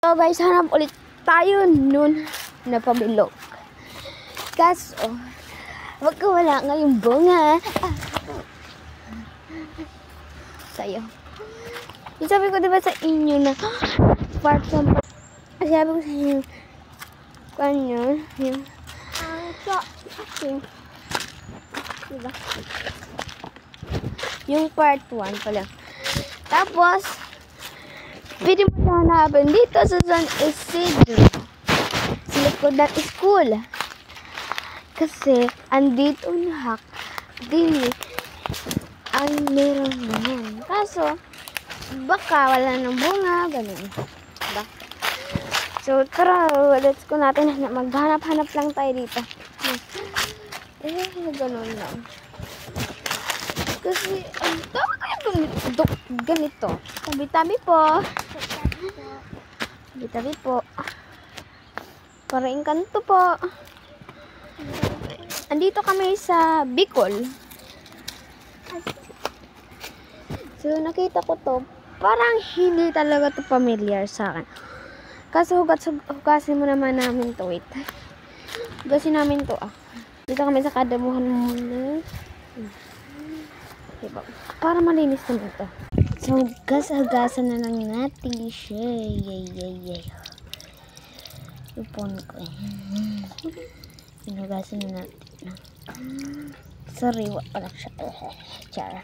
So guys, hanap ulit tayo nun na pabilog. Kaso, wala ngayong bunga. Sayo. Yung sabi ko diba sa inyo na part from sabi ko sa inyo kanya yung diba? Yung part 1 pala. Tapos pwede mo hanapin dito sa San Isidro sa likod ng school. Kasi andito na din ang meron naman. Kaso baka wala ng bunga, ganun. Diba? So, tara, let's go natin. Maghanap-hanap lang tayo dito. Ganun lang. Kasi, tama kaya ganito. Tabi-tabi po. Tabi-tabi po. Para engkanto po. Andito kami sa Bicol. So, nakita ko to. Parang hindi talaga to familiar sa akin. Kasi hugasin mo naman namin to. Wait. Hugasin namin to. Dito kami sa kadamuhan muna. Diba? Para malinis naman to. So, hugasan na lang natin siya. Yay. Ipon ko eh. Hinugasan na natin. Sariwa pala siya. Chara.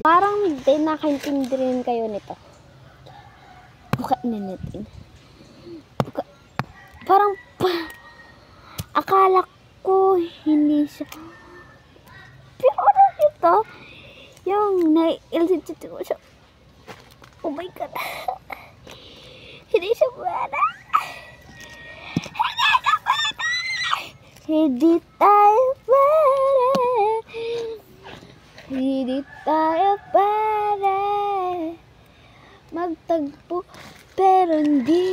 Parang di nakaintindi rin kayo nito. Bukain na natin. Parang akala ko hindi siya. Pero ano ito? Yung nai-ilsit ko siya. Oh my god. Hindi siya pwede. Hindi tayo pwede. Hindi tayo pwede magtagpo, pero hindi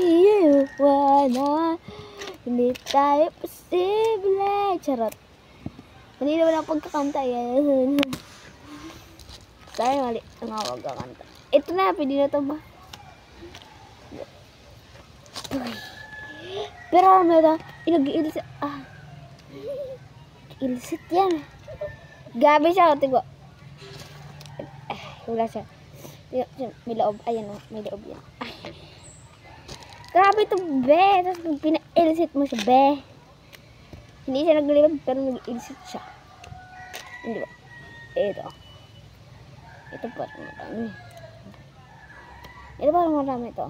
iwanan. Hindi tayo posible. Charot. Hindi naman ang pagkakanta yan. Sorry, mali. Ang awag kakanta. Ito na, pwede na ito ba? Pero ano ito? Inag-iilsit. Ilsit yan. Gabi siya, tigo. Wala siya. May loob. Ayan o, may loob yan. Grabe ito, be. Tapos kung pina-ilsit mo siya, be. Hindi siya naglilibag, pero nag-ilsit siya. Hindi ba? Ito. Ito parang marami. Ito parang marami ito.